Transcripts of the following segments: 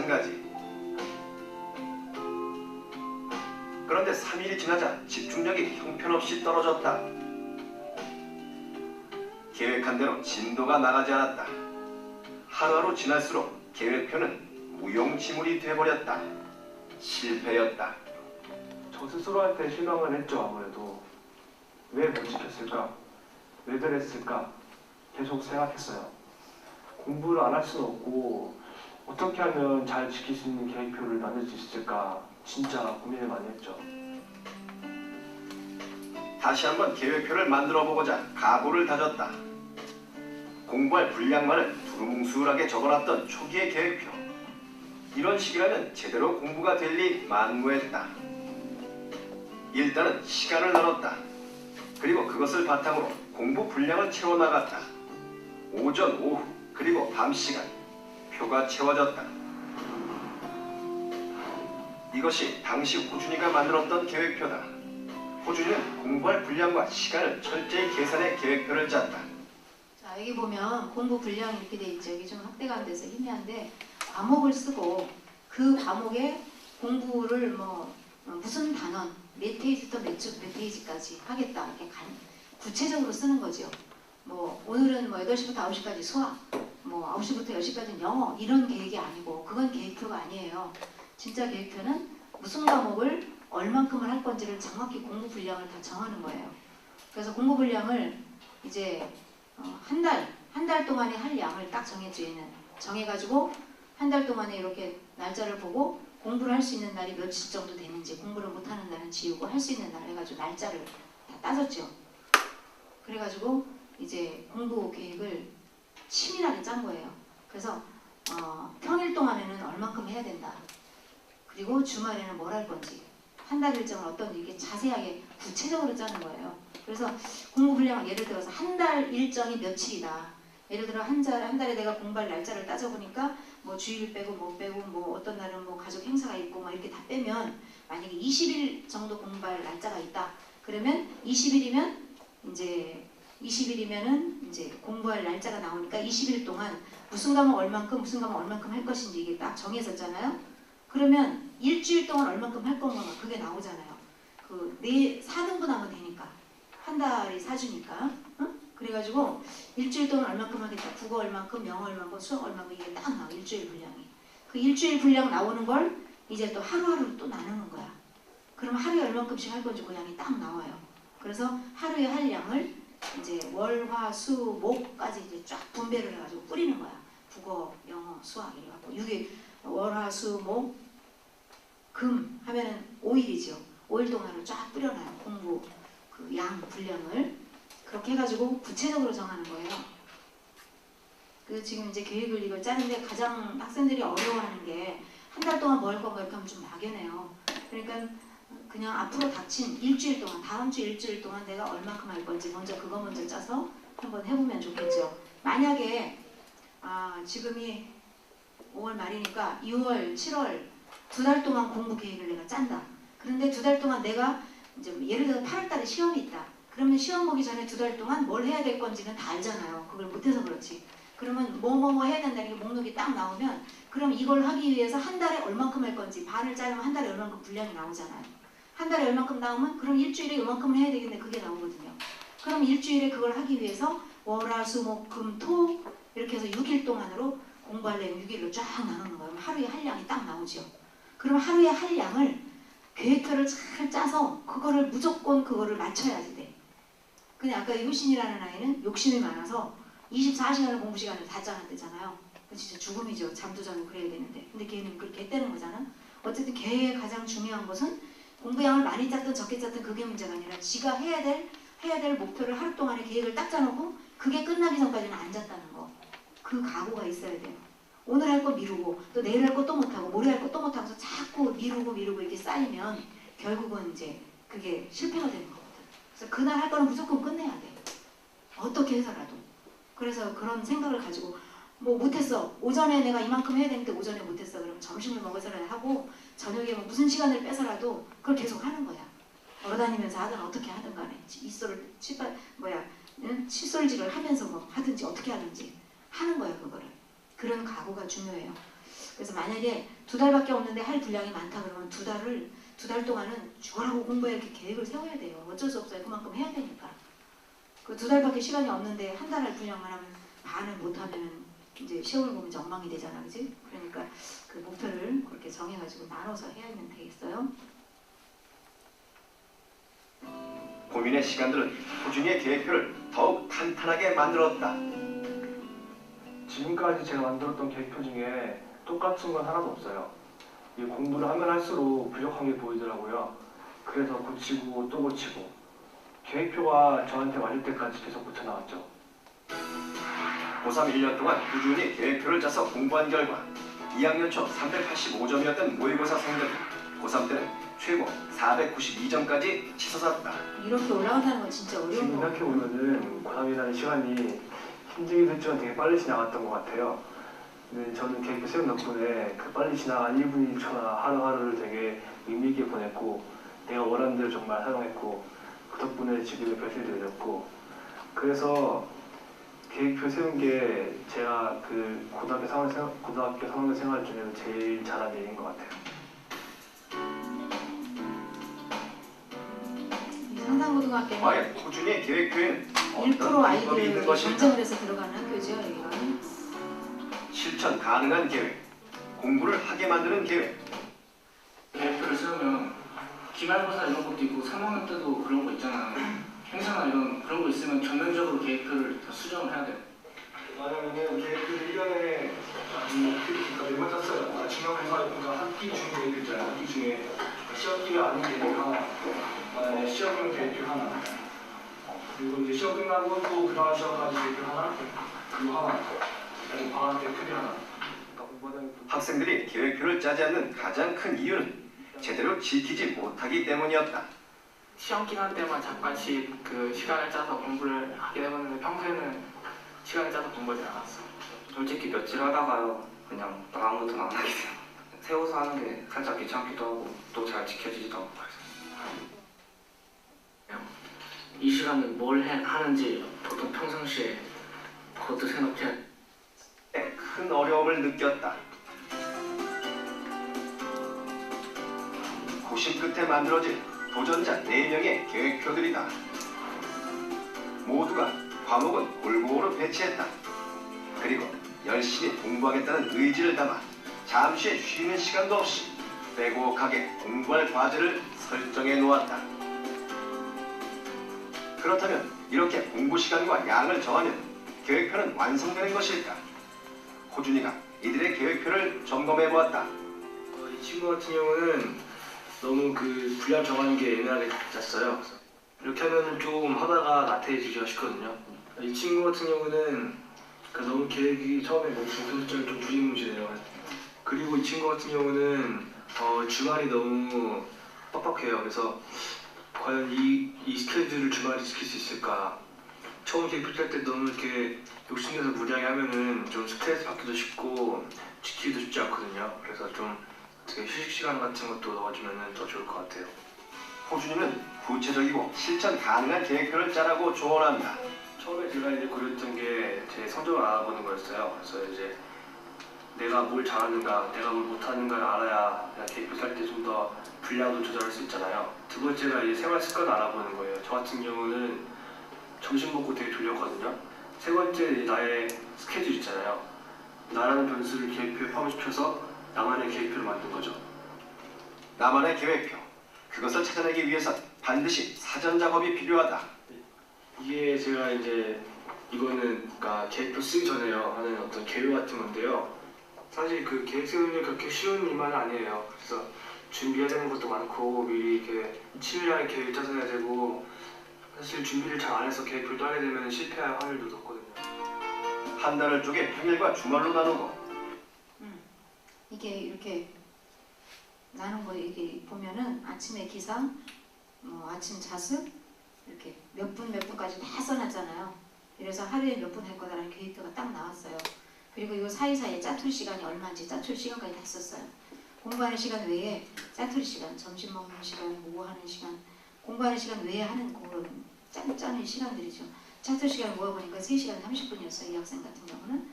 마찬가지. 그런데 3일이 지나자 집중력이 형편없이 떨어졌다. 계획한 대로 진도가 나가지 않았다. 하루하루 지날수록 계획표는 무용지물이 돼버렸다. 실패였다. 저 스스로한테 실망을 했죠. 아무래도 왜 못 지켰을까? 왜 그랬을까? 계속 생각했어요. 공부를 안 할 수는 없고 어떻게 하면 잘 지킬 수 있는 계획표를 만들 수 있을까? 진짜 고민을 많이 했죠. 다시 한번 계획표를 만들어 보고자 각오를 다졌다. 공부할 분량만을 두루뭉술하게 적어놨던 초기의 계획표. 이런 식이라면 제대로 공부가 될 리 만무했다. 일단은 시간을 나눴다. 그리고 그것을 바탕으로 공부 분량을 채워나갔다. 오전, 오후, 그리고 밤 시간, 표가 채워졌다. 이것이 당시 호준이가 만들었던 계획표다. 호준이는 공부할 분량과 시간을 철저히 계산해 계획표를 짰다. 자, 여기 보면 공부 분량이 이렇게 돼 있죠. 여기 좀 확대가 안 돼서 희미한데 과목을 쓰고 그 과목에 공부를 무슨 단원, 몇 페이지부터 몇 페이지까지 하겠다 이렇게 구체적으로 쓰는 거죠. 오늘은 8시부터 9시까지 수학, 9시부터 10시까지는 영어 이런 계획이 아니고 그건 계획표가 아니에요. 진짜 계획표는 무슨 과목을 얼만큼을 할 건지를 정확히 공부 분량을 다 정하는 거예요. 그래서 공부 분량을 이제 한 달 동안에 할 양을 딱 정해줘. 얘는 정해가지고 한 달 동안에 이렇게 날짜를 보고 공부를 할 수 있는 날이 며칠 정도 되는지, 공부를 못하는 날은 지우고 할 수 있는 날 해가지고 날짜를 다 따졌죠. 그래가지고 이제 공부 계획을 치밀하게 짠 거예요. 그래서 평일 동안에는 얼만큼 해야 된다. 그리고 주말에는 뭘 할 건지, 한 달 일정을 어떤 이게 자세하게 구체적으로 짜는 거예요. 그래서 공부 분량을 예를 들어서 한 달 일정이 며칠이다. 예를 들어 한 달에 내가 공부할 날짜를 따져보니까 주일 빼고 어떤 날은 가족 행사가 있고 이렇게 다 빼면 만약에 20일 정도 공부할 날짜가 있다. 그러면 20일이면은 이제 공부할 날짜가 나오니까 20일 동안 무슨 과목 얼만큼 할 것인지 이게 딱 정해졌잖아요. 그러면 일주일 동안 얼만큼 할 건가 그게 나오잖아요. 그 4등분 하면 되니까 한 달이 4주니까. 그래가지고 일주일 동안 얼만큼 하겠다. 국어 얼만큼, 영어 얼만큼, 수학 얼만큼 이게 딱 나와. 일주일 분량이. 그 일주일 분량 나오는 걸 이제 또 하루하루 또 나누는 거야. 그럼 하루에 얼만큼씩 할 건지 그 양이 딱 나와요. 그래서 하루에 할 양을 이제 월, 화, 수, 목까지 이제 쫙 분배를 해가지고 뿌리는 거야. 국어, 영어, 수학 이래갖고 6일 월, 화, 수, 목, 금 하면은 5일이죠. 5일 동안을 쫙 뿌려놔요. 공부 그 양 분량을. 그렇게 해가지고 구체적으로 정하는 거예요. 그래서 지금 이제 계획을 이걸 짜는데 가장 학생들이 어려워하는 게 한 달 동안 뭐 할 건가 이렇게 하면 좀 막연해요. 그러니까 그냥 앞으로 닥친 일주일 동안, 다음 주 일주일 동안 내가 얼마큼 할 건지 그거 먼저 짜서 한번 해보면 좋겠죠. 만약에 지금이 5월 말이니까 6월, 7월 2달 동안 공부 계획을 내가 짠다. 그런데 2달 동안 내가 이제 예를 들어 8월 달에 시험이 있다. 그러면 시험 보기 전에 2달 동안 뭘 해야 될 건지는 다 알잖아요. 그걸 못해서 그렇지. 그러면 뭐 해야 된다는 게 목록이 딱 나오면 그럼 이걸 하기 위해서 한 달에 얼만큼 할 건지 반을 짜면 한 달에 얼만큼 분량이 나오잖아요. 한 달에 얼만큼 나오면 그럼 일주일에 얼만큼을 해야 되겠네. 그게 나오거든요. 그럼 일주일에 그걸 하기 위해서 월, 화, 수, 목, 금, 토 이렇게 해서 6일 동안으로 공부하려면 6일로 쫙 나누는 거예요. 하루에 할 양이 딱 나오죠. 그럼 하루에 할 양을 계획표를 잘 짜서 무조건 그거를 맞춰야지 돼. 근데 아까 이 효신이라는 아이는 욕심이 많아서 24시간을 공부 시간을 다 짜놨대잖아요. 진짜 죽음이죠. 잠도 자고 그래야 되는데. 근데 걔는 그렇게 했다는 거잖아. 어쨌든 걔의 가장 중요한 것은 공부량을 많이 짰든 적게 짰든 그게 문제가 아니라 지가 해야 될 목표를 하루 동안의 계획을 딱 짜놓고 그게 끝나기 전까지는 안 짰다는 거. 그 각오가 있어야 돼요. 오늘 할 거 미루고 또 내일 할 거 또 못하고 모레 할 거 또 못하고 자꾸 미루고 이렇게 쌓이면 결국은 이제 그게 실패가 되는 거거든. 그래서 그날 할 거는 무조건 끝내야 돼. 어떻게 해서라도. 그래서 그런 생각을 가지고 못했어. 오전에 내가 이만큼 해야 되는데 오전에 못했어. 그러면 점심을 먹어서라도 하고 저녁에 무슨 시간을 빼서라도 그걸 계속 하는 거야. 걸어다니면서 하든 어떻게 하든 간에 칫솔질을 하면서 하든지 어떻게 하든지 하는 거야 그거를. 그런 각오가 중요해요. 그래서 만약에 2달밖에 없는데 할 분량이 많다 그러면 2달 동안은 죽어라고 공부해 이렇게 계획을 세워야 돼요. 어쩔 수 없어요. 그만큼 해야 되니까. 그 2달밖에 시간이 없는데 한 달 할 분량만 하면 반을 못하면 이제 시험을 보면 이제 엉망이 되잖아, 그지? 그러니까 그 목표를 그렇게 정해가지고 나눠서 해야면 되겠어요. 고민의 시간들은 호준이의 계획표를 더욱 탄탄하게 만들었다. 지금까지 제가 만들었던 계획표 중에 똑같은 건 하나도 없어요. 이 공부를 하면 할수록 부족한 게 보이더라고요. 그래서 고치고 또 고치고 계획표가 저한테 맞을 때까지 계속 고쳐나갔죠. 고3 1년 동안 꾸준히 계획표를 짜서 공부한 결과 2학년 초 385점이었던 모의고사 성적이 고3 때는 최고 492점까지 치솟았다. 이렇게 올라간다는 건 진짜 어려운 지금 거 같아요. 생각해보면은 고3이라는 시간이 힘들긴 했지만 되게 빨리 지나갔던 것 같아요. 근데 저는 계획표 세운 덕분에 그 빨리 지나간 1분 1초나 하루하루를 되게 의미 있게 보냈고 내가 원하는 대로 정말 사용했고 그 덕분에 지금의 별실도 이뤘고 그래서 계획표 세운 게 제가 그 고등학교 3학년 생활 중에서 제일 잘한 일인 것 같아요. 상상고등학교는 과연 호준이의 계획표에는 1% 어떤 방법이 아이들을 있는 것일까? 경쟁을 해서 들어가는 학교죠, 여기가. 실천 가능한 계획, 공부를 하게 만드는 계획. 계획표를 세우면 기말고사 이런 것도 있고 3학년 때도 그런 거 있잖아요. 행사나 이런 그런 거 있으면 전면적으로 계획표를 다 수정을 해야 돼요. 만약에 계획표를 1년에 그러니까 몇번 짰어요. 증명해서 학기 중 계획 있잖아요. 학기 중에 시험기가 아닌 계획 하나, 만약에 시험용 계획표 하나, 그리고 이제 시험 끝나고 또 그 다음 시험까지 계획표 하나, 그리고 하나, 그리고 방학 때 크게 하나. 학생들이 계획표를 짜지 않는 가장 큰 이유는 제대로 지키지 못하기 때문이었다. 시험 기간 때만 잠깐씩 그 시간을 짜서 공부를 하게 되었는데 평소에는 시간을 짜서 공부하지 않았어. 솔직히 며칠 하다가요 그냥 아무것도 안 하게 돼요. 세워서 하는 게 살짝 귀찮기도 하고 또 잘 지켜지지도 않고 그래서 이 시간에 뭘 하는지 보통 평상시에 그것도 생각해야 돼. 큰 어려움을 느꼈다. 고심 끝에 만들어진 도전자 4명의 계획표들이다. 모두가 과목은 골고루 배치했다. 그리고 열심히 공부하겠다는 의지를 담아 잠시 쉬는 시간도 없이 빼곡하게 공부할 과제를 설정해 놓았다. 그렇다면 이렇게 공부 시간과 양을 정하면 계획표는 완성되는 것일까? 호준이가 이들의 계획표를 점검해 보았다. 이 친구 같은 경우는 너무 그 분량 정하는 게 예민하게 짰어요. 그래서 이렇게 하면은 좀 하다가 나태해지기가 쉽거든요. 이 친구 같은 경우는 너무 계획이 처음에 너무 중소절절 좀 두리뭉실해요. 그리고 이 친구 같은 경우는 주말이 너무 빡빡해요. 그래서 과연 이 스케줄을 주말에 지킬 수 있을까? 처음 계획표 짤 때 너무 이렇게 욕심내서 무리하게 하면은 좀 스트레스 받기도 쉽고 지키기도 쉽지 않거든요. 그래서 좀 어떻게 휴식 시간 같은 것도 넣어주면 더 좋을 것 같아요. 호준이는 구체적이고 실천 가능한 계획표를 짜라고 조언한다. 처음에 제가 이제 고렸던 게 제 성적을 알아보는 거였어요. 그래서 이제 내가 뭘 잘하는가, 내가 뭘 못하는가를 알아야 내가 계획표 짤 때 좀 더 분량도 조절할 수 있잖아요. 두 번째가 이제 생활 습관을 알아보는 거예요. 저 같은 경우는 점심 먹고 되게 졸렸거든요. 세 번째 나의 스케줄 있잖아요. 나라는 변수를 계획표에 포함시켜서 나만의 계획표를 만든 거죠. 나만의 계획표. 그것을 찾아내기 위해선 반드시 사전 작업이 필요하다. 이게 제가 이제 이거는 그러니까 계획표 쓰기 전에요 하는 어떤 계획 같은 건데요. 사실 그 계획 세우는 게 그렇게 쉬운 일만 아니에요. 그래서 준비해야 되는 것도 많고 미리 이렇게 치밀하게 계획 짜서 해야 되고 사실 준비를 잘 안 해서 계획표를 짜게 되면 실패할 확률도 높거든요. 한 달을 쪼개 평일과 주말로 나누고 이게 이렇게 나눈 거 이게 보면은 아침에 기상, 아침 자습 이렇게 몇 분까지 다 써놨잖아요. 그래서 하루에 몇 분 할 거다라는 계획표가 딱 나왔어요. 그리고 이 사이사이에 짜투리 시간이 얼마인지 짜투리 시간까지 다 썼어요. 공부하는 시간 외에 짜투리 시간, 점심 먹는 시간, 뭐 하는 시간, 공부하는 시간 외에 하는 그런 짜는 시간들이죠. 짜투리 시간을 모아보니까 3시간 30분이었어요. 이 학생 같은 경우는.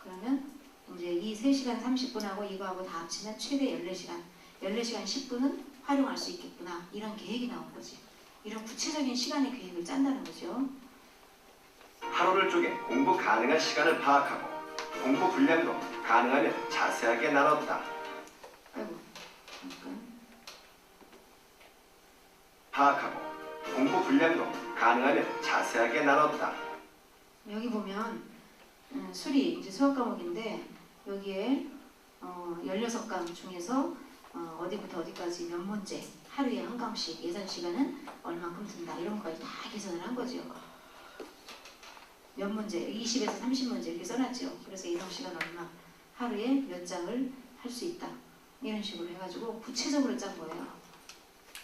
그러면 이제 이 3시간 30분하고 이거하고 다 합치면 최대 14시간, 14시간 10분은 활용할 수 있겠구나. 이런 계획이 나온 거지. 이런 구체적인 시간의 계획을 짠다는 거죠. 하루를 쪼개 공부 가능한 시간을 파악하고 공부 분량도 가능하면 자세하게 나눴다. 아이고, 잠깐. 파악하고 공부 분량도 가능하면 자세하게 나눴다. 여기 보면 수리 이제 수학 과목인데 여기에 16과목 중에서 어디부터 어디까지 몇 문제 하루에 한 과목씩 예산 시간은 얼마큼 든다 이런 것까지 다 계산을 한 거죠. 몇 문제 20에서 30문제 이렇게 써놨죠. 그래서 예상 시간 얼마 하루에 몇 장을 할 수 있다 이런 식으로 해가지고 구체적으로 짠 거예요.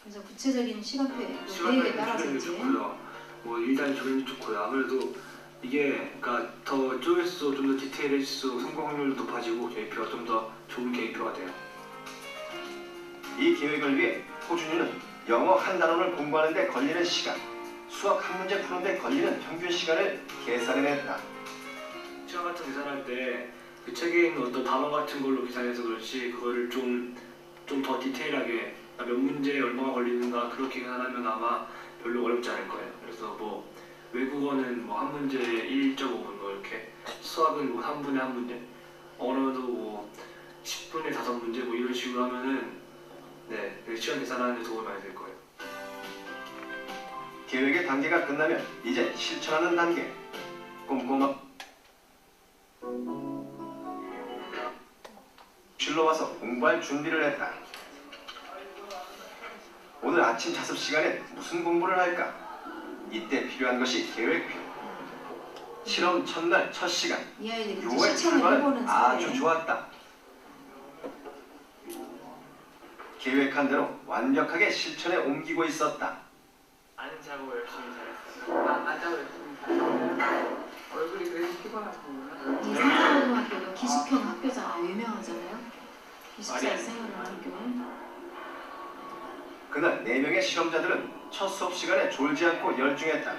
그래서 구체적인 시간표 계획에 따라서 이제 좋고요. 뭐 일단 조율이 좋고요. 아무래도 이게 그러니까 더 쪼일수록 좀 더 디테일해질수록 성공 확률도 높아지고 계획표가 좀 더 좋은 계획표가 돼요. 이 계획을 위해 호준이는 영어 한 단원을 공부하는 데 걸리는 시간, 수학 한 문제 푸는 데 걸리는 평균 시간을 계산해냈다. 시간 같은 계산할 때 그 책에 있는 어떤 단어 같은 걸로 계산해서 그렇지 그거를 좀 더 디테일하게 몇 문제에 얼마가 걸리는가 그렇게 계산하면 아마 별로 어렵지 않을 거예요. 그래서 뭐 외국어는 뭐 한 문제에 1.5분 뭐 이렇게 수학은 뭐 3분에 한 문제 언어도 뭐 10분에 5문제 뭐 이런 식으로 하면은 네 시간 계산하는 데 도움이 많이 될 거예요. 계획의 단계가 끝나면 이제 실천하는 단계. 꼼꼼한 실로 와서 공부할 준비를 했다. 오늘 아침 자습 시간에 무슨 공부를 할까? 이때 필요한 것이 계획표. 실험 첫날 첫 시간. 이 아이들이 이제 6월 실천을 출발은 해보는 아주 사례. 좋았다. 계획한 대로 완벽하게 실천에 옮기고 있었다. 아는 작업 열심히 잘했어요. 안 작업 열심히 잘했어요. 얼굴이 그래서 피곤하고. 이 상사고등학교가 기숙형 학교잖아요. 유명하잖아요. 기숙사에 아니. 생활하는 학교. 그날 4명의 실험자들은 첫 수업 시간에 졸지 않고 열중했다.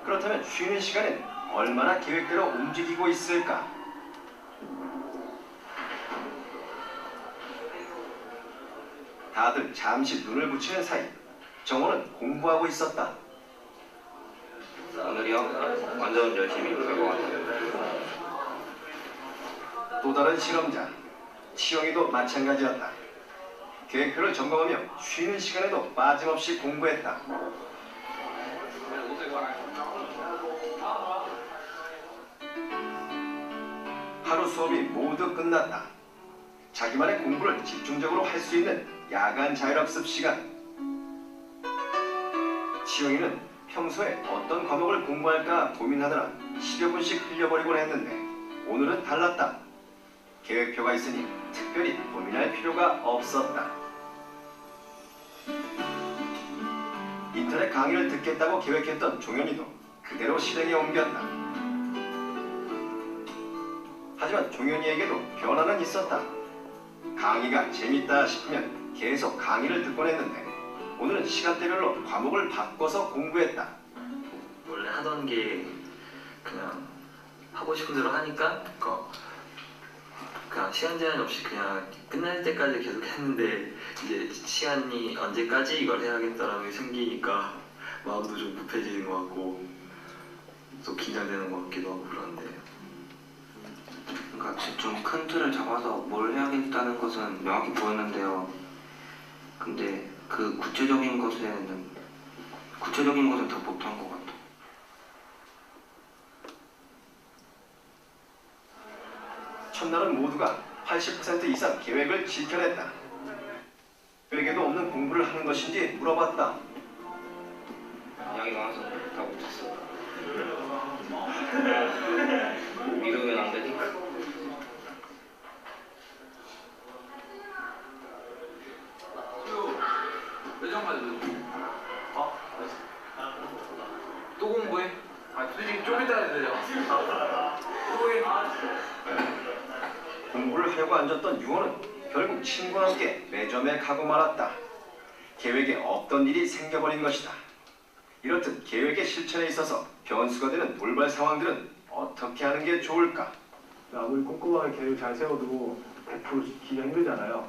그렇다면 쉬는 시간엔 얼마나 계획대로 움직이고 있을까? 다들 잠시 눈을 붙이는 사이 정호는 공부하고 있었다. 오늘이요? 완전 열심히 할 것 같아요. 또 다른 실험자 치영이도 마찬가지였다. 계획표를 점검하며 쉬는 시간에도 빠짐없이 공부했다. 하루 수업이 모두 끝났다. 자기만의 공부를 집중적으로 할 수 있는 야간 자율학습 시간. 치영이는 평소에 어떤 과목을 공부할까 고민하느라 10여 분씩 흘려버리곤 했는데 오늘은 달랐다. 계획표가 있으니 특별히 고민할 필요가 없었다. 인터넷 강의를 듣겠다고 계획했던 종현이도 그대로 실행에 옮겼다. 하지만 종현이에게도 변화는 있었다. 강의가 재밌다 싶으면 계속 강의를 듣곤 했는데 오늘은 시간대별로 과목을 바꿔서 공부했다. 원래 하던 게 그냥 하고 싶은 대로 하니까 그냥 시간 제한 없이 그냥 끝날 때까지 계속 했는데 이제 시간이 언제까지 이걸 해야겠다라는 게 생기니까 마음도 좀 급해지는 것 같고 또 긴장되는 것 같기도 하고 그런데 그러니까 좀 큰 틀을 잡아서 뭘 해야겠다는 것은 명확히 보였는데요. 근데 그 구체적인 것은 더 못한 것 같아요. 첫날은 모두가 80% 이상 계획을 지켜냈다. 계획에도 없는 공부를 하는 것인지 물어봤다. 양이 많아서 다 못했어. 이러면 안 되니까. 또 공부해? 솔직히 좀 이따 해야 되죠. 또 해. 공부를 하려고 앉았던 유호는 결국 친구와 함께 매점에 가고 말았다. 계획에 없던 일이 생겨버린 것이다. 이렇듯 계획의 실천에 있어서 변수가 되는 돌발 상황들은 어떻게 하는 게 좋을까? 아무리 꼼꼼하게 계획을 잘 세워도 100% 지키기가 힘들잖아요.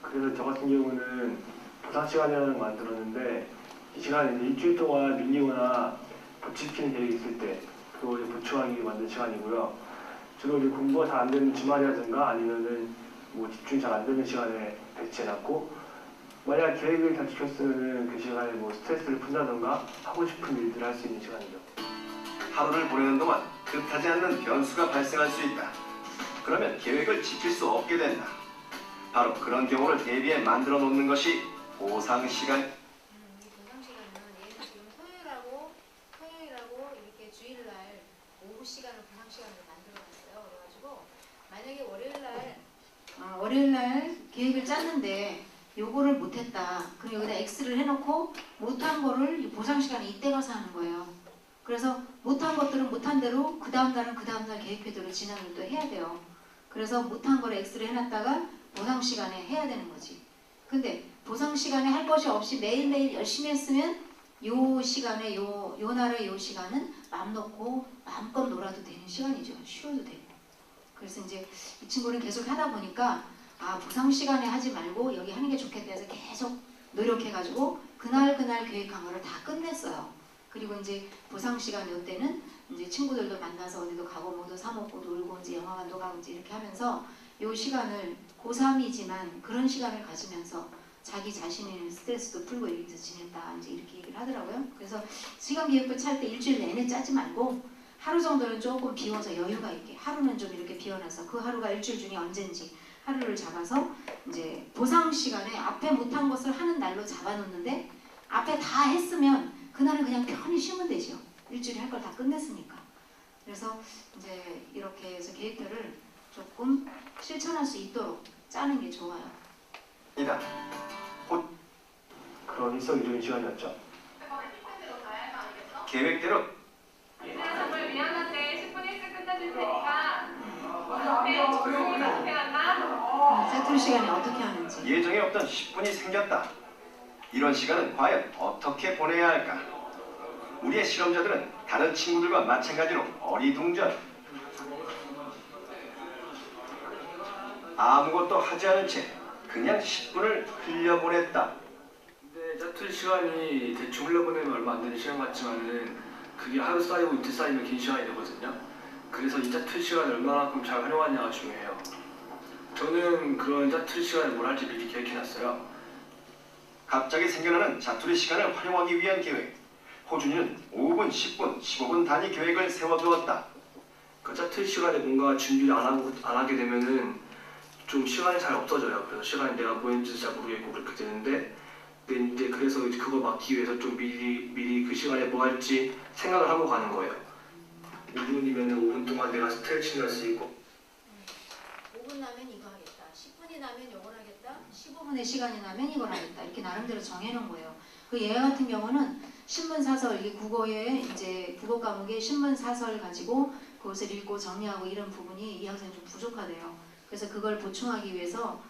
그래서 저 같은 경우는 보상 시간이라는 걸 만들었는데 이 시간에 이제 일주일 동안 밀리거나 못 지키는 계획이 있을 때 그걸 이제 보충하기 위해 만든 시간이고요. 주로 이제 공부가 잘 안 되는 주말이라든가 아니면은 뭐 집중이 잘 안 되는 시간에 배치해놨고 만약 계획을 잘 지켰으면은 그 시간에 뭐 스트레스를 푼다던가 하고 싶은 일들을 할 수 있는 시간이죠. 하루를 보내는 동안 뜻하지 않는 변수가 발생할 수 있다. 그러면 계획을 지킬 수 없게 된다. 바로 그런 경우를 대비해 만들어 놓는 것이 보상 시간. 이 보상 시간은 얘는 지금 토요일하고 이렇게 주일날 오후 시간을 보상 시간을 만들어놨어요. 그래가지고 만약에 월요일날 계획을 짰는데 요거를 못했다. 그럼 여기다 X를 해놓고 못한 거를 보상 시간에 이때 가서 하는 거예요. 그래서 못한 것들은 못한 대로 그 다음 날은 그 다음 날 계획표대로 진행을 또 해야 돼요. 그래서 못한 거를 X를 해놨다가 보상 시간에 해야 되는 거지. 근데 보상 시간에 할 것이 없이 매일매일 열심히 했으면 요 시간에 요 날의 요 시간은 마음 놓고 마음껏 놀아도 되는 시간이죠. 쉬어도 되고. 그래서 이제 이 친구는 계속 하다 보니까 보상 시간에 하지 말고 여기 하는 게 좋겠다 해서 계속 노력해가지고 그날 계획한 거를 다 끝냈어요. 그리고 이제 보상 시간 이때는 이제 친구들도 만나서 어디도 가고 뭐도 사 먹고 놀고 이제 영화관도 가고 이제 이렇게 하면서 요 시간을 고3이지만 그런 시간을 가지면서 자기 자신의 스트레스도 풀고 이렇게 지낸다 이제 이렇게 얘기를 하더라고요. 그래서 시간 계획표 짤 때 일주일 내내 짜지 말고 하루 정도는 조금 비워서 여유가 있게 하루는 좀 이렇게 비워놔서 그 하루가 일주일 중에 언젠지 하루를 잡아서 이제 보상 시간에 앞에 못한 것을 하는 날로 잡아놓는데 앞에 다 했으면 그날은 그냥 편히 쉬면 되죠. 일주일에 할 걸 다 끝냈으니까. 그래서 이제 이렇게 해서 계획표를 조금 실천할 수 있도록 짜는 게 좋아요. 이다. 그런 일석이조인 시간이었죠. 계획대로 정말 미안한데 10분 일찍 끝내줄 테니까 어때? 조용히 어떻게 한다? 세툴 시간에 어떻게 하는지. 예정에 없던 10분이 생겼다. 이런 시간은 과연 어떻게 보내야 할까? 우리의 실험자들은 다른 친구들과 마찬가지로 어리둥절. 아무것도 하지 않은 채 그냥 10분을 흘려보냈다. 근데 짜투리 시간이 대충 흘려보내면 얼마 안 되는 시간 같지만은 그게 하루 쌓이고 이틀 쌓이면 긴 시간이 되거든요. 그래서 이 짜투리 시간을 얼마만큼 잘 활용하냐가 중요해요. 저는 그런 짜투리 시간에 뭘 할지 미리 계획해놨어요. 갑자기 생겨나는 자투리 시간을 활용하기 위한 계획. 호준이는 5분, 10분, 15분 단위 계획을 세워두었다. 그 짜투리 시간에 뭔가 준비를 안 하게 되면은 좀 시간이 잘 없어져요. 그래서 시간이 내가 뭐 했는지 잘 모르겠고 그렇게 되는데 근데 이제 그래서 그걸 막기 위해서 좀 미리 그 시간에 뭐 할지 생각을 하고 가는 거예요. 5분이면 5분 동안 내가 스트레칭을 할 수 있고 5분 나면 이거 하겠다. 10분이 나면 이걸 하겠다. 15분의 시간이 나면 이걸 하겠다. 이렇게 나름대로 정해놓은 거예요. 그 얘 같은 경우는 신문 사설, 이게 국어에 이제 국어 과목에 신문 사설 가지고 그것을 읽고 정리하고 이런 부분이 이 학생이 좀 부족하대요. 그래서 그걸 보충하기 위해서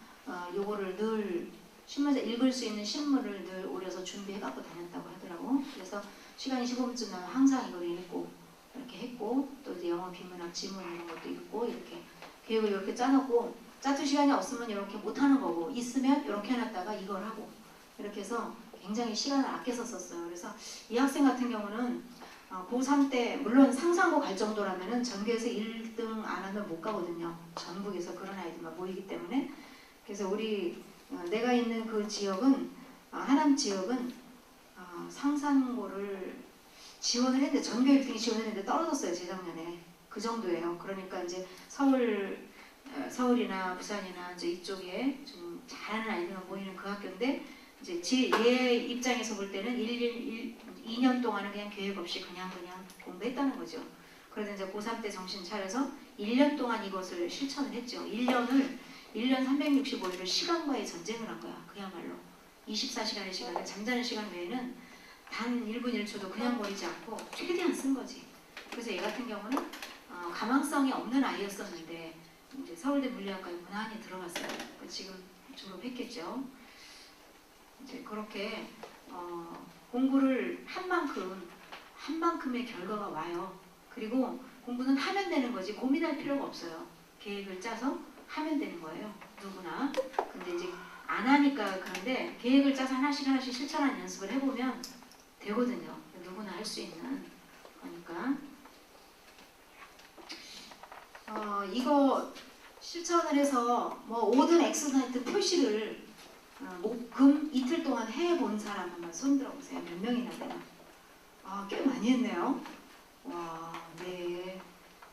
요거를 늘 신문사 읽을 수 있는 신문을 늘 오려서 준비해 갖고 다녔다고 하더라고. 그래서 시간이 15분쯤 나면 항상 이걸 읽고 이렇게 했고 또 이제 영어 비문학 지문 이런 것도 읽고 이렇게 계획을 이렇게 짜놓고 짜투 시간이 없으면 이렇게 못하는 거고 있으면 이렇게 해놨다가 이걸 하고 이렇게 해서 굉장히 시간을 아껴서 썼어요. 그래서 이 학생 같은 경우는 고3 때 물론 상상고 갈 정도라면은 전교에서 1등 안 하면 못 가거든요. 전국에서 그런 아이들만 모이기 때문에. 그래서 우리 내가 있는 그 지역은 하남 지역은 상상고를 지원을 했는데 전교 1등이 지원했는데 떨어졌어요. 재작년에. 그 정도예요. 그러니까 이제 서울이나 부산이나 이제 이쪽에 좀 잘하는 아이들만 모이는 그 학교인데 이제 얘 입장에서 볼 때는 2년 동안은 그냥 계획 없이 그냥 공부했다는 거죠. 그래서 이제 고3 때 정신 차려서 1년 동안 이것을 실천을 했죠. 1년 365일을 시간과의 전쟁을 한 거야. 그야말로 24시간의 시간을 잠자는 시간 외에는 단 1분 1초도 그냥 버리지 않고 최대한 쓴 거지. 그래서 얘 같은 경우는 가망성이 없는 아이였었는데 이제 서울대 물리학과에 무난히 들어갔어요. 지금 졸업했겠죠. 이제 그렇게 공부를 한 만큼의 결과가 와요. 그리고 공부는 하면 되는 거지 고민할 필요가 없어요. 계획을 짜서 하면 되는 거예요. 누구나. 근데 이제 안 하니까 그런데 계획을 짜서 하나씩 실천하는 연습을 해보면 되거든요. 누구나 할 수 있는 거니까. 이거 실천을 해서 뭐 5든 X든 표시를 금 이틀 동안 해본 사람 한번 손 들어보세요. 몇 명이나 되나? 꽤 많이 했네요. 와, 네.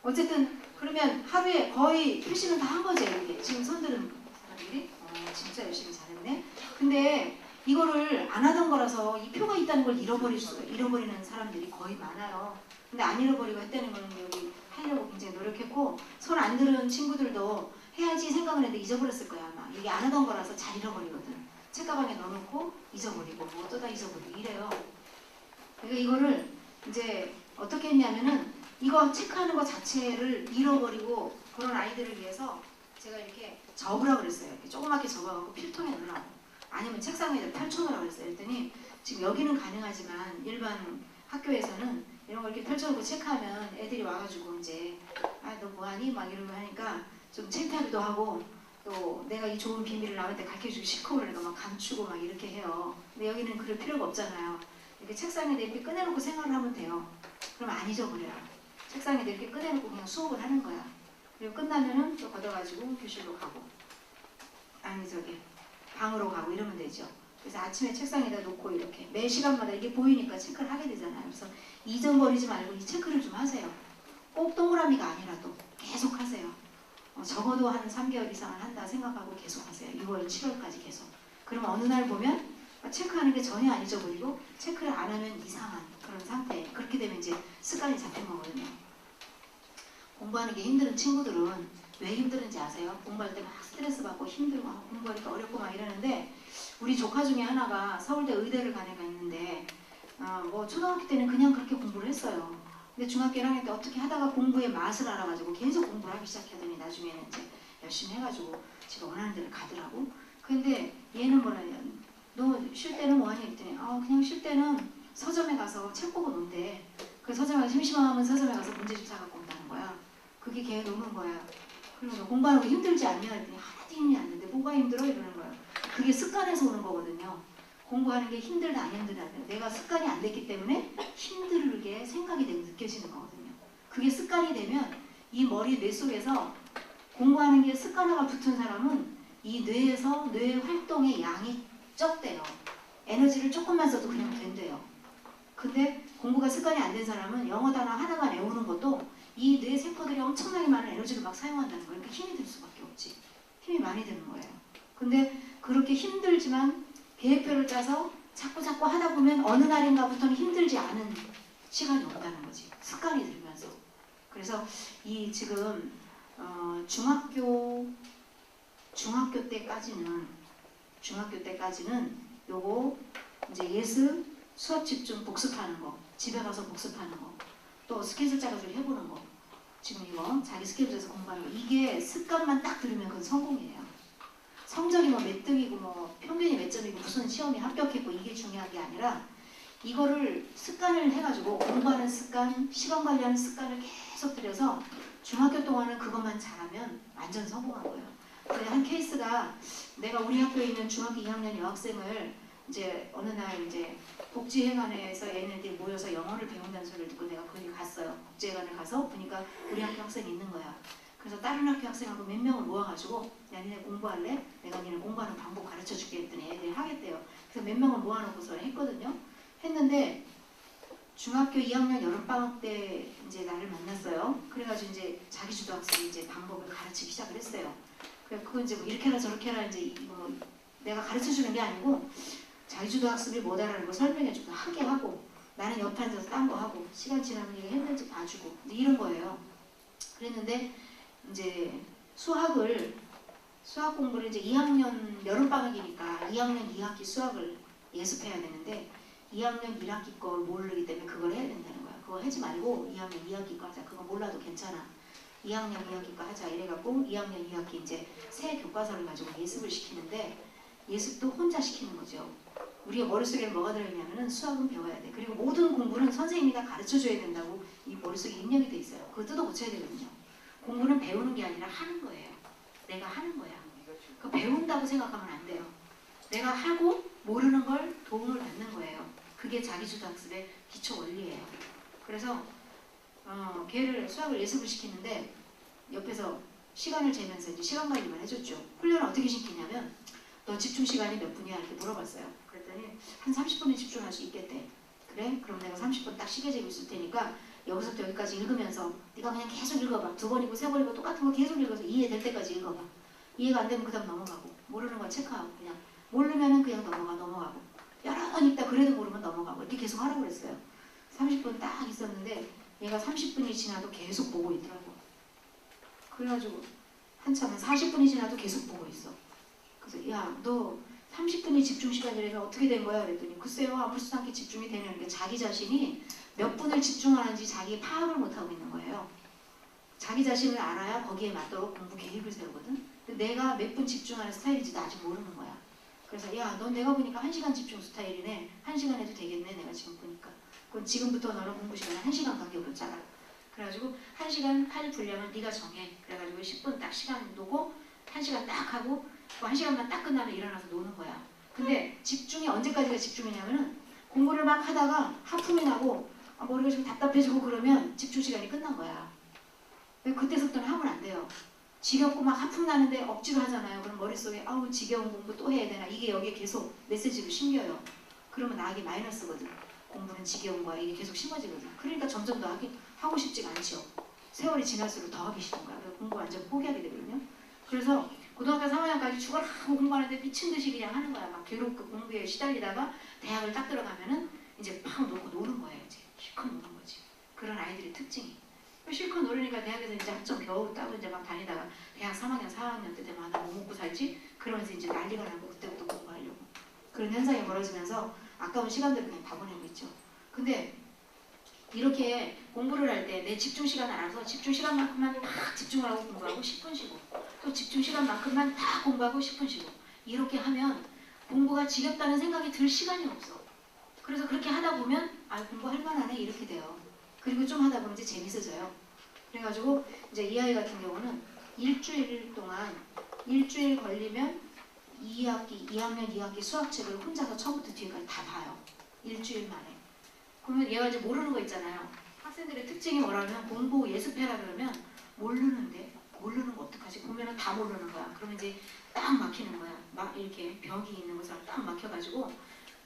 어쨌든 그러면 하루에 거의 표시는 다 한 거죠, 이게. 지금 손들은 사람들이. 진짜 열심히 잘했네. 근데 이거를 안 하던 거라서 이 표가 있다는 걸 잃어버리는 사람들이 거의 많아요. 근데 안 잃어버리고 했다는 거는 여기 하려고 굉장히 노력했고, 손 안 들은 친구들도 해야지 생각을 했는데 잊어버렸을 거야, 아마. 이게 안 하던 거라서 잘 잃어버리거든. 책가방에 넣어놓고 잊어버리고 뭐 어쩌다 잊어버리고 이래요. 그러니까 이거를 이제 어떻게 했냐면은 이거 체크하는 거 자체를 잃어버리고 그런 아이들을 위해서 제가 이렇게 적으라고 그랬어요. 이렇게 조그맣게 적어갖고 필통에 넣으라고. 아니면 책상 위에 펼쳐놓으라고 그랬어요. 그랬더니 지금 여기는 가능하지만 일반 학교에서는 이런 걸 이렇게 펼쳐놓고 체크하면 애들이 와가지고 이제 너 뭐하니? 막 이러고 하니까 좀 창피하기도 하고 또 내가 이 좋은 비밀을 남한테 가르쳐주기 싫고 그러니까 막 감추고 막 이렇게 해요. 근데 여기는 그럴 필요가 없잖아요. 이렇게 책상에 이렇게 꺼내놓고 생활을 하면 돼요. 그럼 안 잊어버려요. 책상에 이렇게 꺼내놓고 그냥 수업을 하는 거야. 그리고 끝나면은 또 걷어가지고 교실로 가고 아니 저기 방으로 가고 이러면 되죠. 그래서 아침에 책상에다 놓고 이렇게 매 시간마다 이게 보이니까 체크를 하게 되잖아요. 그래서 잊어버리지 말고 이 체크를 좀 하세요. 꼭 동그라미가 아니라도 계속 하세요. 적어도 한 3개월 이상을 한다 생각하고 계속 하세요. 6월, 7월까지 계속. 그러면 어느 날 보면 체크하는 게 전혀 안 잊어버리고 체크를 안 하면 이상한 그런 상태. 그렇게 되면 이제 습관이 잡힌 거거든요. 공부하는 게 힘든 친구들은 왜 힘들은지 아세요? 공부할 때 막 스트레스 받고 힘들고 공부하니까 어렵고 막 이러는데 우리 조카 중에 하나가 서울대 의대를 간 애가 있는데 뭐 초등학교 때는 그냥 그렇게 공부를 했어요. 근데 중학교 1학년 때 어떻게 하다가 공부의 맛을 알아가지고 계속 공부를 하기 시작하더니 나중에는 이제 열심히 해가지고 지가 원하는 데를 가더라고. 근데 얘는 뭐라냐, 너 쉴 때는 뭐하냐 했더니 그냥 쉴 때는 서점에 가서 책 보고 논대. 그 서점에 가서 심심하면 서점에 가서 문제집 사갖고 온다는 거야. 그게 걔 노는 거야. 그러면서 공부하는 거 힘들지 않냐 했더니 하나도 힘이 안 드는데 뭐가 힘들어? 이러는 거야. 그게 습관에서 오는 거거든요. 공부하는 게 힘들다 안 힘들다 내가 습관이 안 됐기 때문에 힘들게 생각이 되고 느껴지는 거거든요. 그게 습관이 되면 이 뇌 속에서 공부하는 게 습관화가 붙은 사람은 이 뇌에서 뇌 활동의 양이 적대요. 에너지를 조금만 써도 그냥 된대요. 근데 공부가 습관이 안 된 사람은 영어 단어 하나만 외우는 것도 이 뇌 세포들이 엄청나게 많은 에너지를 막 사용한다는 거예요. 그러니까 힘이 들 수밖에 없지. 힘이 많이 드는 거예요. 근데 그렇게 힘들지만 계획표를 짜서 자꾸 하다 보면 어느 날인가부터는 힘들지 않은 시간이 온다는 거지. 습관이 들면서. 그래서 이 지금 중학교 때까지는 요거 이제 예습, 수업 집중 복습하는 거, 집에 가서 복습하는 거, 또 스케줄 짜가지고 해보는 거. 지금 이거 자기 스케줄에서 공부하는 거. 이게 습관만 딱 들으면 그건 성공이에요. 성적이 뭐 몇 등이고 뭐 평균이 몇 점이고 무슨 시험에 합격했고 이게 중요한 게 아니라 이거를 습관을 해가지고 공부하는 습관, 시간 관리하는 습관을 계속 들여서 중학교 동안은 그것만 잘하면 완전 성공한 거예요. 근데 한 케이스가 내가 우리 학교에 있는 중학교 2학년 여학생을 이제 어느 날 이제 복지회관에서 얘네들이 모여서 영어를 배운다는 소리를 듣고 내가 거기 갔어요. 복지회관에 가서 보니까 우리 학교 학생이 있는 거야. 그래서 다른 학교 학생하고 몇 명을 모아가지고 야 니네 공부할래? 내가 니네 공부하는 방법 가르쳐줄게 했더니 애들이 하겠대요. 그래서 몇 명을 모아놓고서 했거든요. 했는데 중학교 2학년 여름방학 때 이제 나를 만났어요. 그래가지고 이제 자기주도 학생이 이제 방법을 가르치기 시작을 했어요. 그래서 그거 이제 뭐 이렇게 해라 저렇게 해라 이제 뭐 내가 가르쳐주는 게 아니고 자기주도 학습이 뭐다라는 걸 설명해주고 하게 하고 나는 옆에 앉아서 딴 거 하고 시간 지나면 이게 했는지 봐주고 이런 거예요. 그랬는데 이제 수학 공부를 이제 2학년 여름방학이니까 2학년 2학기 수학을 예습해야 되는데 2학년 1학기 걸 모르기 때문에 그걸 해야 된다는 거야. 그거 하지 말고 2학년 2학기 거 하자. 그거 몰라도 괜찮아. 2학년 2학기 거 하자. 이래갖고 2학년 2학기 이제 새 교과서를 가지고 예습을 시키는데 예습도 혼자 시키는 거죠. 우리가 머릿속에 뭐가 들어있냐면은 수학은 배워야 돼. 그리고 모든 공부는 선생님이 다 가르쳐줘야 된다고 이 머릿속에 입력이 돼 있어요. 그거 뜯어 고쳐야 되거든요. 공부는 배우는 게 아니라 하는 거예요. 내가 하는 거야. 그 배운다고 생각하면 안 돼요. 내가 하고 모르는 걸 도움을 받는 거예요. 그게 자기주도학습의 기초 원리예요. 그래서 걔를 수학을 예습을 시키는데 옆에서 시간을 재면서 이제 시간 관리만 해줬죠. 훈련을 어떻게 시키냐면 너 집중 시간이 몇 분이야? 이렇게 물어봤어요. 그랬더니 한 30분에 집중할 수 있겠대. 그래? 그럼 내가 30분 딱 시계 재고 있을 테니까 여기서부터 여기까지 읽으면서 네가 그냥 계속 읽어봐. 2번이고 3번이고 똑같은 거 계속 읽어서 이해될 때까지 읽어봐. 이해가 안 되면 그 다음 넘어가고 모르는 거 체크하고 그냥 모르면은 그냥 넘어가고 여러 번 읽다 그래도 모르면 넘어가고 이렇게 계속 하라고 그랬어요. 30분 딱 있었는데 얘가 30분이 지나도 계속 보고 있더라고. 그래가지고 한참 한 40분이 지나도 계속 보고 있어. 그래서 야 너 30분이 집중 시간이라면 어떻게 된 거야? 그랬더니 글쎄요 아무렇지도 않게 집중이 되는 게 자기 자신이 몇 분을 집중하는지 자기 파악을 못하고 있는 거예요. 자기 자신을 알아야 거기에 맞도록 공부 계획을 세우거든. 근데 내가 몇 분 집중하는 스타일인지도 아직 모르는 거야. 그래서 야 넌 내가 보니까 1시간 집중 스타일이네. 1시간 해도 되겠네 내가 지금 보니까. 그럼 지금부터 너는 공부 시간을 1시간 간격으로 짜라. 그래가지고 1시간 할 분량을 네가 정해. 그래가지고 10분 딱 시간 놓고 1시간 딱 하고 그 1시간만 딱 끝나면 일어나서 노는 거야. 근데 집중이 언제까지가 집중이냐면은 공부를 막 하다가 하품이 나고 머리가 좀 답답해지고 그러면 집중 시간이 끝난 거야. 그때부터는 하면 안 돼요. 지겹고 막 하품 나는데 억지로 하잖아요. 그럼 머릿속에 아우 지겨운 공부 또 해야 되나 이게 여기에 계속 메시지로 심겨요. 그러면 나에게 마이너스거든. 공부는 지겨운 거야. 이게 계속 심어지거든. 그러니까 점점 더 하고 싶지가 않죠. 세월이 지날수록 더 하기 싫은 거야. 그래서 공부 완전 포기하게 되거든요. 그래서 고등학교 3학년까지 죽어라고 공부하는데 미친 듯이 그냥 하는 거야. 막 괴롭고 그 공부에 시달리다가 대학을 딱 들어가면은 이제 팍 놓고 노는 거예요. 이제 실컷 노는 거지. 그런 아이들의 특징이. 실컷 노르니까 대학에서 이제 학점 겨우 따고 이제 막 다니다가 대학 3학년, 4학년 때 되면 나 뭐 먹고 살지? 그러면서 이제 난리가 나고 그때부터 공부하려고. 그런 현상이 벌어지면서 아까운 시간들을 그냥 다 보내고 있죠. 근데 이렇게 공부를 할 때 내 집중 시간을 알아서 집중 시간만큼만 딱 집중을 하고 공부하고 10분 쉬고 또 집중 시간만큼만 다 공부하고 10분 쉬고 이렇게 하면 공부가 지겹다는 생각이 들 시간이 없어. 그래서 그렇게 하다 보면 아 공부할 만하네 이렇게 돼요. 그리고 좀 하다 보면 이제 재밌어져요. 그래가지고 이제 이 아이 같은 경우는 일주일 동안 일주일 걸리면 2학년 2학기 수학책을 혼자서 처음부터 뒤에까지 다 봐요. 일주일 만에. 그러면 얘가 이제 모르는 거 있잖아요. 학생들의 특징이 뭐라면 공부 예습해라 그러면 모르는데 모르는 거 어떡하지? 보면은 다 모르는 거야. 그러면 이제 딱 막히는 거야. 막 이렇게 벽이 있는 것처럼 딱 막혀가지고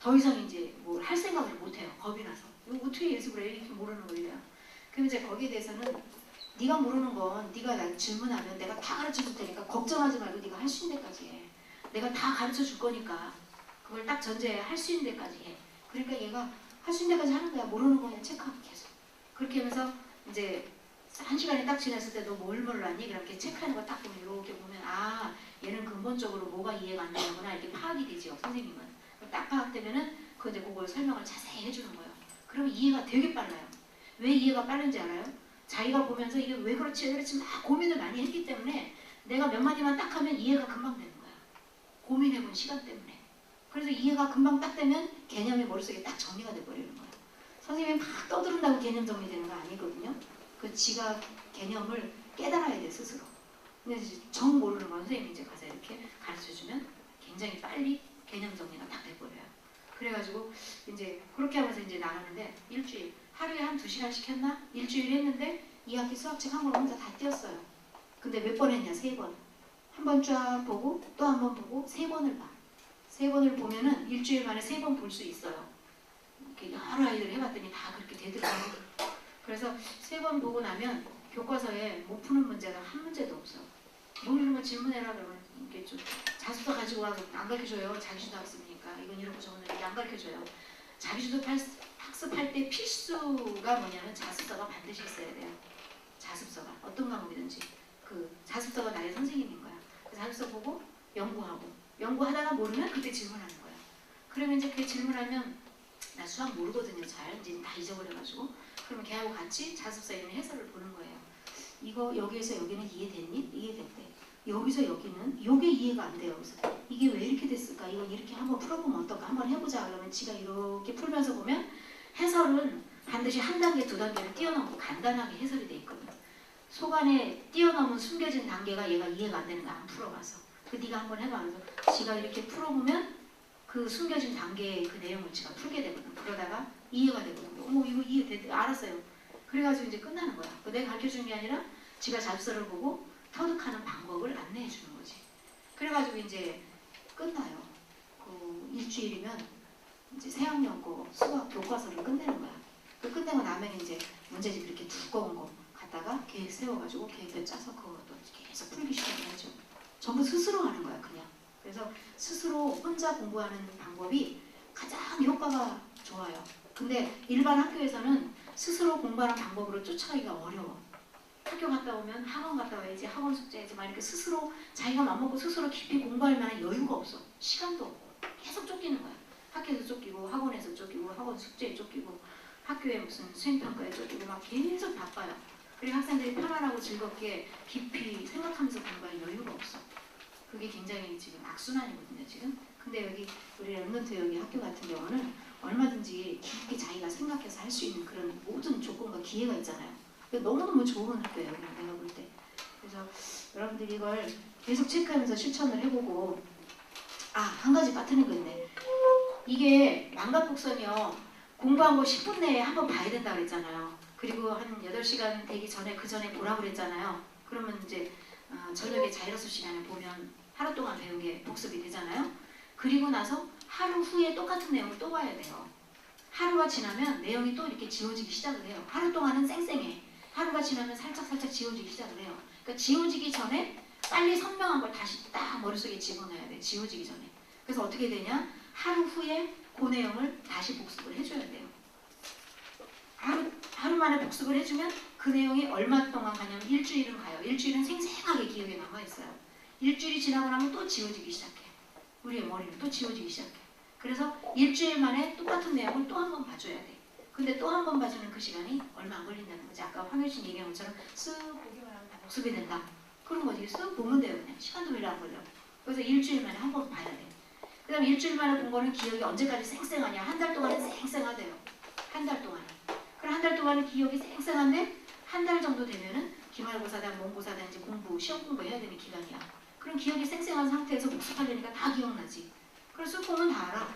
더 이상 이제 뭘 할 생각을 못 해요. 겁이 나서. 이거 어떻게 예습을 해? 이렇게 모르는 거예요. 그럼 이제 거기에 대해서는 네가 모르는 건 네가 나 질문하면 내가 다 가르쳐 줄 테니까 걱정하지 말고 네가 할 수 있는 데까지 해. 내가 다 가르쳐 줄 거니까 그걸 딱 전제해 할 수 있는 데까지 해. 그러니까 얘가 할 수 있는 데까지 하는 거야. 모르는 거 그냥 체크하고 계속. 그렇게 하면서 이제 1시간이 딱 지났을 때 너 뭘 몰랐니? 이렇게 체크하는 거 딱 보면 이렇게 보면 아 얘는 근본적으로 뭐가 이해가 안 되는구나 이렇게 파악이 되지요. 선생님은. 딱 파악되면은 그 이제 그걸 설명을 자세히 해주는 거예요. 그러면 이해가 되게 빨라요. 왜 이해가 빠른지 알아요? 자기가 보면서 이게 왜 그렇지 왜 그렇지 막 고민을 많이 했기 때문에 내가 몇 마디만 딱 하면 이해가 금방 되는 거야. 고민해본 시간 때문에. 그래서 이해가 금방 딱 되면 개념이 머릿속에 딱 정리가 돼버리는 거야. 선생님이 막 떠들은다고 개념 정리되는 거 아니거든요. 그 지가 개념을 깨달아야 돼 스스로. 근데 이제 정 모르는 건 선생님이 이제 가서 이렇게 가르쳐주면 굉장히 빨리 개념 정리가 딱 돼버려요. 그래가지고 이제 그렇게 하면서 이제 나가는데 일주일 하루에 한 2시간씩 했나? 일주일 했는데 2학기 수학책 한 권 혼자 다 띄었어요. 근데 몇 번 했냐? 3번. 한 번 쫙 보고 또 한 번 보고 3번을 봐. 3번을 보면은 일주일 만에 3번 볼 수 있어요. 이렇게 여러 아이들 해봤더니 다 그렇게 되더라고요. 그래서 3번 보고 나면 교과서에 못 푸는 문제가 한 문제도 없어. 모르는 거 질문해라 그러면 이게 좀 자습서 가지고 와서 안 가르쳐줘요. 자기주도 학습이니까 이건 이렇고 저건 이렇게 안 가르쳐줘요. 자기주도 학습할 때 필수가 뭐냐면 자습서가 반드시 있어야 돼요. 자습서가 어떤 과목이든지 그 자습서가 나의 선생님인 거야. 그 자습서 보고 연구하다가 모르면 그때 질문하는 거야. 그러면 이제 그 질문하면 나 수학 모르거든요. 잘 이제 다 잊어버려가지고 그러면 걔하고 같이 자습서에 있는 해설을 보는 거예요. 이거 여기에서 여기는 이해됐니? 이해됐대. 여기서 여기는 이게 이해가 안 돼요. 그래서 이게 왜 이렇게 됐을까? 이건 이렇게 한번 풀어보면 어떨까? 한번 해보자. 그러면 지가 이렇게 풀면서 보면 해설은 반드시 한 단계, 두 단계를 뛰어넘고 간단하게 해설이 돼 있거든. 속 안에 뛰어넘은 숨겨진 단계가 얘가 이해가 안 되는 거야. 안 풀어봐서. 그 네가 한번 해봐. 그래서 지가 이렇게 풀어보면 그 숨겨진 단계의 그 내용을 지가 풀게 되거든. 그러다가 이해가 되거든. 어머 이거 이해돼. 알았어요. 그래가지고 이제 끝나는 거야. 내가 가르쳐주는 게 아니라 지가 잡서를 보고 터득하는 방법을 안내해 주는 거지. 그래가지고 이제 끝나요. 그 일주일이면 이제 새학년 거 수학 교과서를 끝내는 거야. 그 끝내고 나면 이제 문제집 이렇게 두꺼운 거 갖다가 계획 세워가지고 계획을 짜서 그것도 계속 풀기 시작하죠. 전부 스스로 하는 거야 그냥. 그래서 스스로 혼자 공부하는 방법이 가장 효과가 좋아요. 근데 일반 학교에서는 스스로 공부하는 방법으로 쫓아가기가 어려워. 학교 갔다 오면 학원 갔다 와야지, 학원 숙제해야지 막 이렇게 스스로 자기가 맘먹고 스스로 깊이 공부할 만한 여유가 없어. 시간도 없고 계속 쫓기는 거야. 학교에서 쫓기고 학원에서 쫓기고 학원 숙제에 쫓기고 학교에 무슨 수행평가에 쫓기고 막 계속 바빠요. 그리고 학생들이 편안하고 즐겁게 깊이 생각하면서 공부할 여유가 없어. 그게 굉장히 지금 악순환이거든요 지금. 근데 여기 우리 랩노트 여기 학교 같은 경우는 얼마든지 깊게 자기가 생각해서 할 수 있는 그런 모든 조건과 기회가 있잖아요. 너무너무 좋은 학교예요 내가 볼 때. 그래서 여러분들이 이걸 계속 체크하면서 실천을 해보고 한 가지 빠뜨린 거 있네. 이게 만각복선이요. 공부한 거 10분 내에 한번 봐야 된다고 그랬잖아요. 그리고 한 8시간 되기 전에 그 전에 보라고 그랬잖아요. 그러면 이제 저녁에 자율학습 시간에 보면 하루 동안 배운 게 복습이 되잖아요. 그리고 나서 하루 후에 똑같은 내용을 또 봐야 돼요. 하루가 지나면 내용이 또 이렇게 지워지기 시작을 해요. 하루 동안은 쌩쌩해. 하루가 지나면 살짝 지워지기 시작을 해요. 그러니까 지워지기 전에 빨리 선명한 걸 다시 딱 머릿속에 집어넣어야 돼. 지워지기 전에. 그래서 어떻게 되냐? 하루 후에 그 내용을 다시 복습을 해줘야 돼요. 하루 만에 복습을 해주면 그 내용이 얼마 동안 가냐면 일주일은 가요. 일주일은 생생하게 기억에 남아있어요. 일주일이 지나고 나면 또 지워지기 시작해. 우리의 머리는 또 지워지기 시작해. 그래서 일주일 만에 똑같은 내용을 또 한 번 봐줘야 돼. 근데 또 한 번 봐주는 그 시간이 얼마 안 걸린다는 거지. 아까 황효진 얘기한 것처럼 쓱 보기만 하면 다 복습이 된다. 그런 거지. 쓱 보면 돼요. 그냥 시간도 별로 안 걸려. 그래서 일주일 만에 한 번 봐야 돼. 그 다음에 일주일 만에 본 거는 기억이 언제까지 쌩쌩하냐. 한 달 동안은 쌩쌩하대요. 한 달 동안. 그럼 한 달 동안은 기억이 쌩쌩한데 한 달 정도 되면은 기말고사다 모의고사다 이제 시험 공부해야 되는 기간이야. 그럼 기억이 쌩쌩한 상태에서 복습하려니까 다 기억나지. 그래서 보면 다 알아.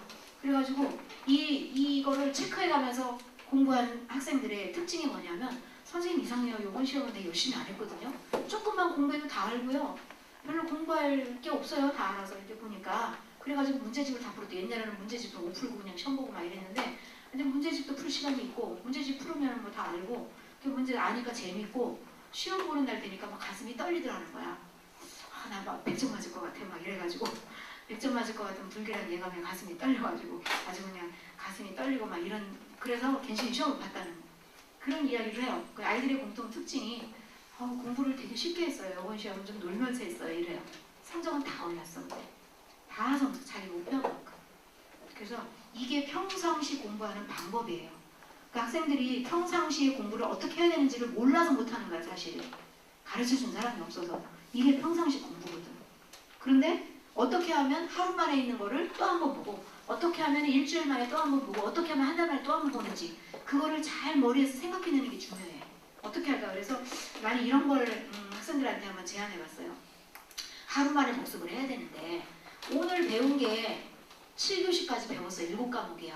그래가지고 이거를 체크해가면서 공부하는 학생들의 특징이 뭐냐면 선생님 이상해요. 이번 시험은 내가 열심히 안 했거든요. 조금만 공부해도 다 알고요. 별로 공부할 게 없어요. 다 알아서 이렇게 보니까. 그래가지고 문제집을 다 풀었대. 옛날에는 문제집도 못 풀고 그냥 시험 보고 막 이랬는데 근데 문제집도 풀 시간이 있고 문제집 풀으면 뭐 다 알고 그 문제 아니까 재밌고 시험 보는 날 되니까 막 가슴이 떨리더라는 거야. 나 막 100점 맞을 것 같아 막 이래가지고 100점 맞을 것 같은 불길한 예감에 가슴이 떨려가지고 아주 그냥 가슴이 떨리고 막 이런 그래서 괜시리 시험을 봤다는 그런 이야기를 해요. 그 아이들의 공통 특징이 공부를 되게 쉽게 했어요. 이번 시험은 좀 놀면서 했어요. 이래요. 성적은 다 올랐어. 다 성적 자기 목표만큼. 그래서 이게 평상시 공부하는 방법이에요. 그 학생들이 평상시에 공부를 어떻게 해야 되는지를 몰라서 못하는 거야 사실. 가르쳐준 사람이 없어서. 이게 평상시 공부거든. 그런데 어떻게 하면 하루 만에 있는 거를 또 한 번 보고 어떻게 하면 일주일 만에 또 한 번 보고 어떻게 하면 한 달 만에 또 한 번 보는지 그거를 잘 머리에서 생각해내는 게 중요해. 어떻게 할까? 그래서 많이 이런 걸 학생들한테 한번 제안해봤어요. 하루 만에 복습을 해야 되는데 오늘 배운 게 7교시까지 배웠어. 7과목이야.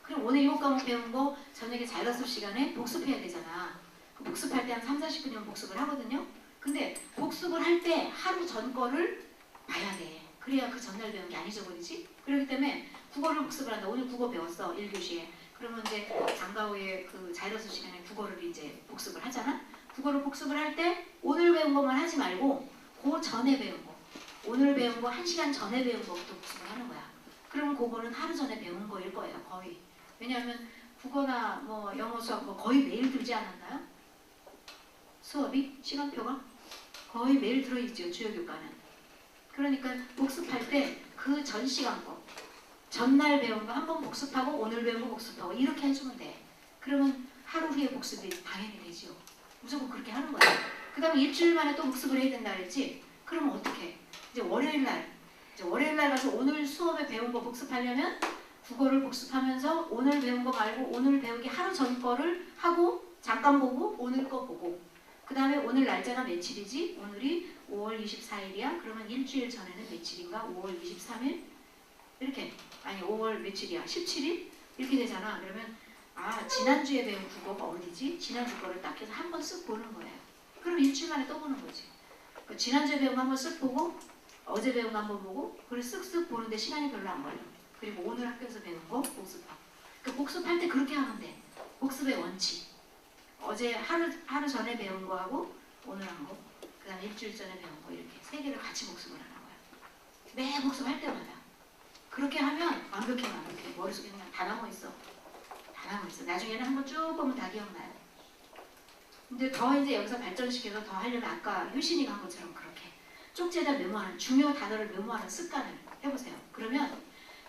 그럼 오늘 7과목 배운 거 저녁에 자율학습 시간에 복습해야 되잖아. 그 복습할 때 한 3, 40분이면 복습을 하거든요. 근데 복습을 할 때 하루 전 거를 봐야 돼. 그래야 그 전날 배운 게 안 잊어버리지. 그렇기 때문에 국어를 복습을 한다. 오늘 국어 배웠어. 1교시에. 그러면 이제 장과 후에 그 자율학습 시간에 국어를 이제 복습을 하잖아. 국어를 복습을 할 때 오늘 배운 것만 하지 말고 그 전에 배운 거. 오늘 배운 거 1시간 전에 배운 거부터 복습을 하는 거야. 그러면 그거는 하루 전에 배운 거일 거예요. 거의. 왜냐하면 국어나 뭐 영어 수학 뭐 거의 매일 들지 않았나요? 수업이? 시간표가? 거의 매일 들어있죠. 주요 교과는. 그러니까 복습할 때 그 전 시간 거 전날 배운 거 한 번 복습하고 오늘 배운 거 복습하고 이렇게 해주면 돼. 그러면 하루 후에 복습이 당연히 되죠. 무조건 그렇게 하는 거야. 그 다음에 일주일 만에 또 복습을 해야 된다 그랬지? 그러면 어떻게? 이제 월요일 날 가서 오늘 수업에 배운 거 복습하려면 국어를 복습하면서 오늘 배운 거 말고 오늘 배우기 하루 전 거를 하고 잠깐 보고 오늘 거 보고 그 다음에 오늘 날짜가 며칠이지? 오늘이 5월 24일이야. 그러면 일주일 전에는 며칠인가? 5월 23일? 이렇게. 아니 5월 며칠이야? 17일? 이렇게 되잖아. 그러면 아 지난주에 배운 국어가 어디지? 지난주 거를 딱 해서 한 번 쓱 보는 거예요. 그럼 일주일 만에 또 보는 거지. 그러니까 지난주에 배운 거 한 번 쓱 보고 어제 배운 거 한 번 보고 그걸 쓱쓱 보는데 시간이 별로 안 걸려. 그리고 오늘 학교에서 배운 거 복습하고. 그러니까 복습할 때 그렇게 하면 돼. 복습의 원칙. 어제 하루 전에 배운 거하고 오늘 한 거, 그 다음에 일주일 전에 배운 거 이렇게 세 개를 같이 복습을 하는 거야. 매 복습할 때마다. 그렇게 하면 완벽해. 머릿속에 그냥 다 남아있어. 다 남아있어. 나중에는 한번 쭉 보면 다 기억나요. 근데 더 이제 여기서 발전시켜서 더 하려면 아까 효신이가 한 것처럼 그렇게 쪽지에다 메모하는 중요 단어를 메모하는 습관을 해보세요. 그러면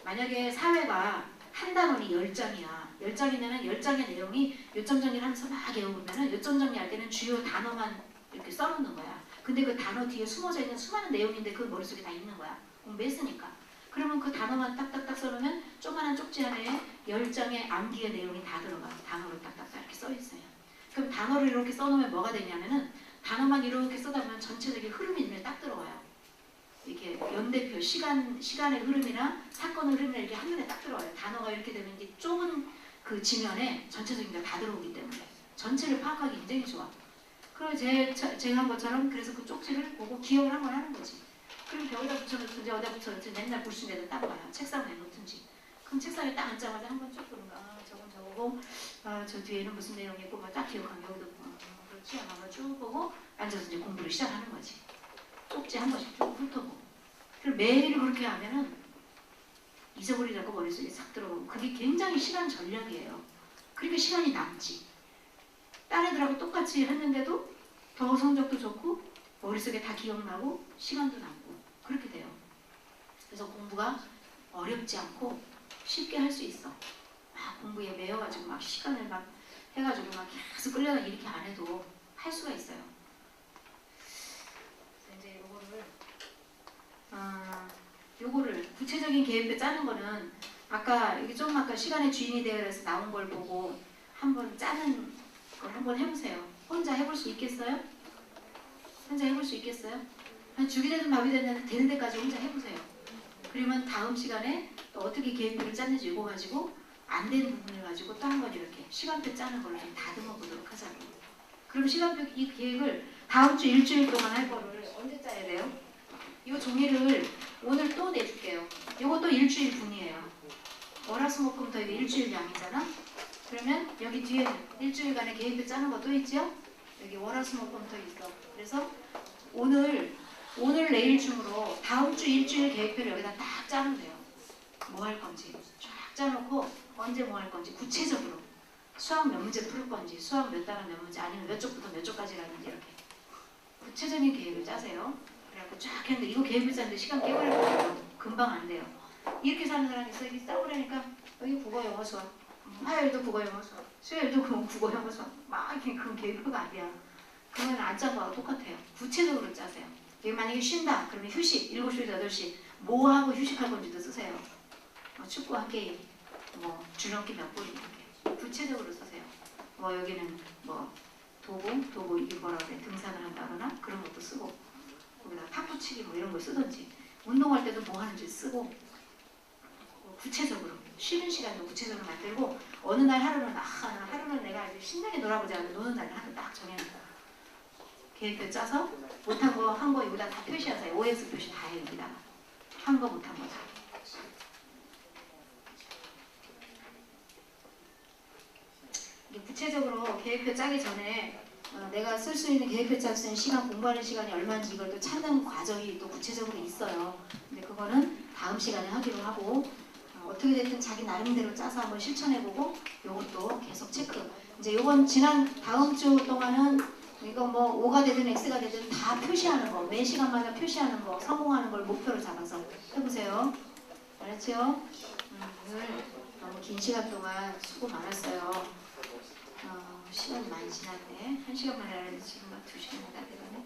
만약에 사회가 한 단원이 10장이야. 10장이면은 10장의 내용이 요점 정리를 하면서 막 외우면은 요점 정리할 때는 주요 단어만 이렇게 써놓는 거야. 근데 그 단어 뒤에 숨어져 있는 수많은 내용인데 그 머릿속에 다 있는 거야. 공부했으니까. 그러면 그 단어만 딱딱딱 써놓으면 조그만한 쪽지 안에 10장의 암기의 내용이 다 들어가. 단어로 딱딱딱 이렇게 써있어요. 그럼 단어를 이렇게 써놓으면 뭐가 되냐면은 단어만 이렇게 쓰다 보면 전체적인 흐름이 눈에 딱 들어와요. 이렇게 연대표, 시간의 흐름이나 사건의 흐름이나 이렇게 한눈에 딱 들어와요. 단어가 이렇게 되면 이제 좁은 그 지면에 전체적인 게 다 들어오기 때문에 전체를 파악하기 굉장히 좋아. 그리고 제가 한 것처럼 그래서 그 쪽지를 보고 기억을 한번 하는 거지. 그리고 벽에다 붙여놓든지 어디다 붙여놓든지 맨날 볼 수 있는 데다 딱 봐요. 책상에 놓든지. 그럼 책상에 딱 앉자마자 한번 쭉 보는 거야. 아, 저건 저거고, 아, 저 뒤에는 무슨 내용이 있고, 막 딱 기억하면 여기도 그렇지. 아마 쭉 보고 앉아서 이제 공부를 시작하는 거지. 쪽지 한 번씩 쭉 훑어보고. 그리고 매일 그렇게 하면은 잊어버리라고 머릿속에 싹 들어가고 그게 굉장히 시간 전략이에요. 그러니까 시간이 남지. 딴 애들하고 똑같이 했는데도 더 성적도 좋고 머릿속에 다 기억나고 시간도 남고 그렇게 돼요. 그래서 공부가 어렵지 않고 쉽게 할 수 있어. 막 공부에 매여가지고 막 시간을 막 해가지고 막 계속 끌려다 이렇게 안 해도 할 수가 있어요. 이제 요거를 구체적인 계획표 짜는 거는 아까 이게 좀 아까 시간의 주인이 되어서 나온 걸 보고 한번 짜는 걸 한번 해보세요. 혼자 해볼 수 있겠어요? 혼자 해볼 수 있겠어요? 죽이 되든 밥이 되는 데까지 혼자 해보세요. 그러면 다음 시간에 또 어떻게 계획표를 짰는지 이거 가지고 안 되는 부분을 가지고 또 한번 이렇게 시간표 짜는 걸로 좀 다듬어 보도록 하자고요. 그럼 시간표 이 계획을 다음 주 일주일 동안 할 거를 언제 짜야 돼요? 이 종이를 오늘 또 내줄게요. 이것도 일주일 분이에요. 월화수목금토 이거 일주일 양이잖아. 그러면 여기 뒤에 일주일간의 계획표 짜는 거 또 있죠? 여기 월화수목금토 있어. 그래서 오늘 내일 중으로 다음 주 일주일 계획표를 여기다 딱 짜면 돼요. 뭐 할 건지 쫙 짜놓고 언제 뭐 할 건지 구체적으로 수학 몇 문제 풀 건지 수학 몇 단원 몇 문제 아니면 몇 쪽부터 몇 쪽까지라든지 이렇게 구체적인 계획을 짜세요. 그래갖고 쫙 했는데 이거 계획을 짜는데 시간 깨버릴 거예요. 금방 안 돼요. 이렇게 사는 사람이 있어. 이렇게 싸우려니까 여기 국어 영어 수학 화요일도 국어 영어 수학 수요일도 국어 영어 수학 막 이렇게 그건 계획표가 아니야. 그러면 안 짠 거하고 똑같아요. 구체적으로 짜세요. 여기 만약에 쉰다 그러면 휴식 7시 8시 뭐 하고 휴식할 건지도 쓰세요. 뭐 축구 한 게임 뭐 줄넘기 몇 분 이렇게 구체적으로 쓰세요. 뭐 여기는 뭐 도구 이게 뭐라 그래 등산을 한다거나 그런 것도 쓰고 거기다 탁구치기 뭐 이런 걸 쓰든지 운동할 때도 뭐 하는지 쓰고 구체적으로 쉬는 시간도 구체적으로 만들고 어느 날 하루는 하루는 내가 아주 신나게 놀아보자 하는 노는 날을 하루 딱 정해놓고 계획표 짜서 못한 거 한 거 여기다 다 표시하세요. OX 표시 다 해요. 여기다가 한 거 못한 거 다. 구체적으로 계획표 짜기 전에 내가 쓸 수 있는 계획표 짤 수 있는 시간 공부하는 시간이 얼마인지 이걸 또 찾는 과정이 또 구체적으로 있어요. 근데 그거는 다음 시간에 하기로 하고 어떻게 됐든 자기 나름대로 짜서 한번 실천해보고 요것도 계속 체크. 이제 요번 다음 주 동안은 이거 뭐 O가 되든 X가 되든 다 표시하는 거, 매 시간마다 표시하는 거, 성공하는 걸 목표로 잡아서 해보세요. 알았죠? 오늘 너무 긴 시간 동안 수고 많았어요. 시간이 많이 지났네. 1시간 만에 하는데 지금 막 2시간이 다 돼가네.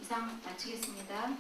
이상 마치겠습니다.